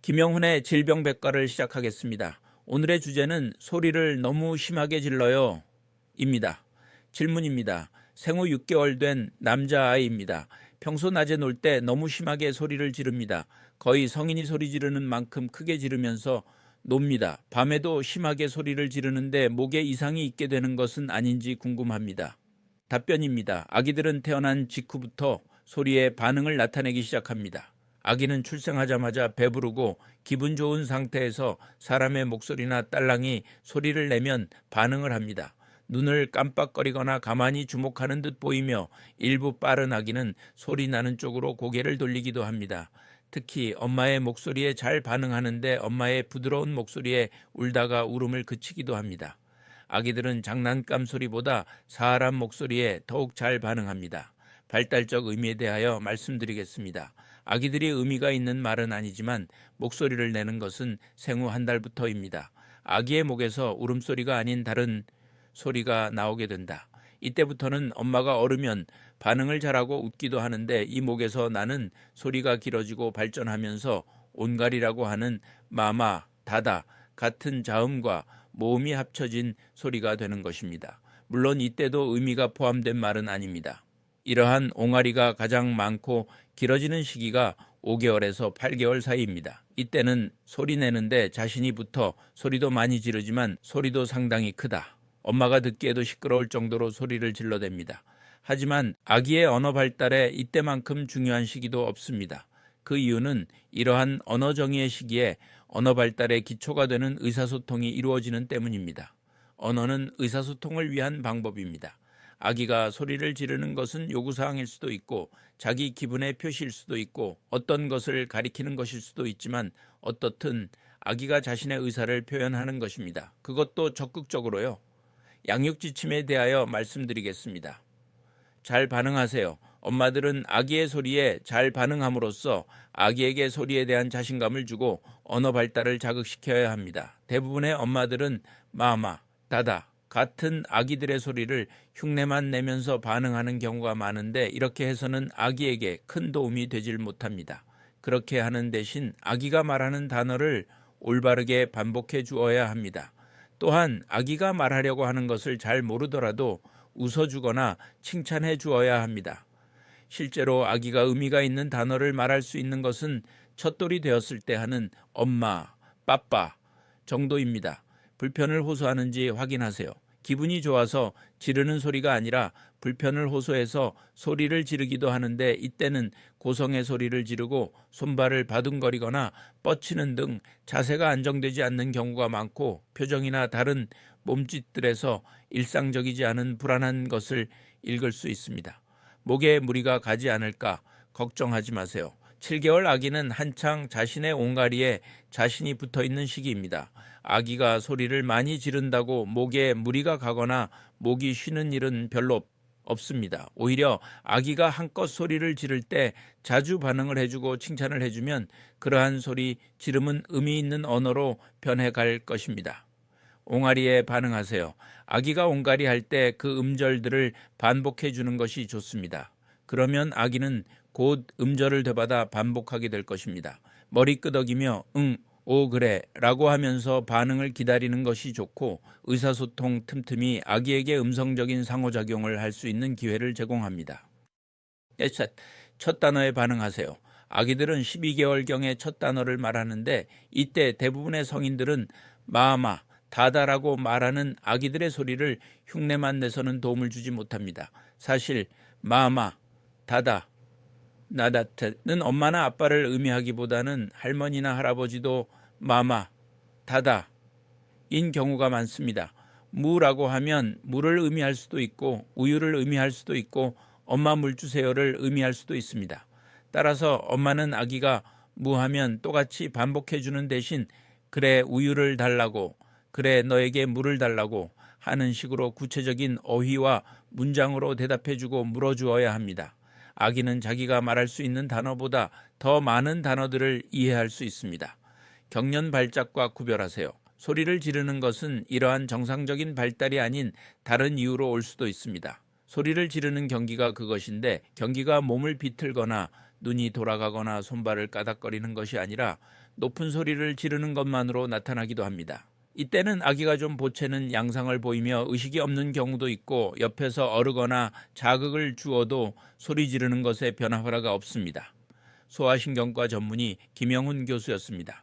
김영훈의 질병백과를 시작하겠습니다. 오늘의 주제는 소리를 너무 심하게 질러요 입니다. 질문입니다. 생후 6개월 된 남자아이입니다. 평소 낮에 놀 때 너무 심하게 소리를 지릅니다. 거의 성인이 소리 지르는 만큼 크게 지르면서 놉니다. 밤에도 심하게 소리를 지르는데 목에 이상이 있게 되는 것은 아닌지 궁금합니다. 답변입니다. 아기들은 태어난 직후부터 소리에 반응을 나타내기 시작합니다. 아기는 출생하자마자 배부르고 기분 좋은 상태에서 사람의 목소리나 딸랑이 소리를 내면 반응을 합니다. 눈을 깜빡거리거나 가만히 주목하는 듯 보이며 일부 빠른 아기는 소리 나는 쪽으로 고개를 돌리기도 합니다. 특히 엄마의 목소리에 잘 반응하는데 엄마의 부드러운 목소리에 울다가 울음을 그치기도 합니다. 아기들은 장난감 소리보다 사람 목소리에 더욱 잘 반응합니다. 발달적 의미에 대하여 말씀드리겠습니다. 아기들이 의미가 있는 말은 아니지만 목소리를 내는 것은 생후 한 달부터입니다. 아기의 목에서 울음소리가 아닌 다른 소리가 나오게 된다. 이때부터는 엄마가 얼으면 반응을 잘하고 웃기도 하는데 이 목에서 나는 소리가 길어지고 발전하면서 온갈이라고 하는 마마, 다다 같은 자음과 모음이 합쳐진 소리가 되는 것입니다. 물론 이때도 의미가 포함된 말은 아닙니다. 이러한 옹알이가 가장 많고 길어지는 시기가 5개월에서 8개월 사이입니다. 이때는 소리 내는데 자신이 붙어 소리도 많이 지르지만 소리도 상당히 크다. 엄마가 듣기에도 시끄러울 정도로 소리를 질러댑니다. 하지만 아기의 언어 발달에 이때만큼 중요한 시기도 없습니다. 그 이유는 이러한 언어 정의의 시기에 언어 발달의 기초가 되는 의사소통이 이루어지는 때문입니다. 언어는 의사소통을 위한 방법입니다. 아기가 소리를 지르는 것은 요구사항일 수도 있고 자기 기분의 표시일 수도 있고 어떤 것을 가리키는 것일 수도 있지만 어떻든 아기가 자신의 의사를 표현하는 것입니다. 그것도 적극적으로요. 양육지침에 대하여 말씀드리겠습니다. 잘 반응하세요. 엄마들은 아기의 소리에 잘 반응함으로써 아기에게 소리에 대한 자신감을 주고 언어 발달을 자극시켜야 합니다. 대부분의 엄마들은 마마, 다다 같은 아기들의 소리를 흉내만 내면서 반응하는 경우가 많은데 이렇게 해서는 아기에게 큰 도움이 되질 못합니다. 그렇게 하는 대신 아기가 말하는 단어를 올바르게 반복해 주어야 합니다. 또한 아기가 말하려고 하는 것을 잘 모르더라도 웃어주거나 칭찬해 주어야 합니다. 실제로 아기가 의미가 있는 단어를 말할 수 있는 것은 첫돌이 되었을 때 하는 엄마, 빠빠 정도입니다. 불편을 호소하는지 확인하세요. 기분이 좋아서 지르는 소리가 아니라 불편을 호소해서 소리를 지르기도 하는데 이때는 고성의 소리를 지르고 손발을 바둥거리거나 뻗치는 등 자세가 안정되지 않는 경우가 많고 표정이나 다른 몸짓들에서 일상적이지 않은 불안한 것을 읽을 수 있습니다. 목에 무리가 가지 않을까 걱정하지 마세요. 7개월 아기는 한창 자신의 옹알이에 자신이 붙어있는 시기입니다. 아기가 소리를 많이 지른다고 목에 무리가 가거나 목이 쉬는 일은 별로 없습니다. 오히려 아기가 한껏 소리를 지를 때 자주 반응을 해주고 칭찬을 해주면 그러한 소리 지름은 의미 있는 언어로 변해갈 것입니다. 옹알이에 반응하세요. 아기가 옹알이 할 때 그 음절들을 반복해 주는 것이 좋습니다. 그러면 아기는 곧 음절을 되받아 반복하게 될 것입니다. 머리 끄덕이며 응, 오 그래 라고 하면서 반응을 기다리는 것이 좋고 의사소통 틈틈이 아기에게 음성적인 상호작용을 할 수 있는 기회를 제공합니다. 첫 단어에 반응하세요. 아기들은 12개월경에 첫 단어를 말하는데 이때 대부분의 성인들은 마마, 다다라고 말하는 아기들의 소리를 흉내만 내서는 도움을 주지 못합니다. 사실 마마, 다다, 나다트는 엄마나 아빠를 의미하기보다는 할머니나 할아버지도 마마, 다다 인 경우가 많습니다. 무라고 하면 물을 의미할 수도 있고 우유를 의미할 수도 있고 엄마 물 주세요를 의미할 수도 있습니다. 따라서 엄마는 아기가 무하면 똑같이 반복해 주는 대신 그래 우유를 달라고 그래 너에게 물을 달라고 하는 식으로 구체적인 어휘와 문장으로 대답해주고 물어주어야 합니다. 아기는 자기가 말할 수 있는 단어보다 더 많은 단어들을 이해할 수 있습니다. 경련 발작과 구별하세요. 소리를 지르는 것은 이러한 정상적인 발달이 아닌 다른 이유로 올 수도 있습니다. 소리를 지르는 경기가 그것인데 경기가 몸을 비틀거나 눈이 돌아가거나 손발을 까닥거리는 것이 아니라 높은 소리를 지르는 것만으로 나타나기도 합니다. 이때는 아기가 좀 보채는 양상을 보이며 의식이 없는 경우도 있고 옆에서 어르거나 자극을 주어도 소리 지르는 것에 변화가 없습니다. 소아신경과 전문의 김영훈 교수였습니다.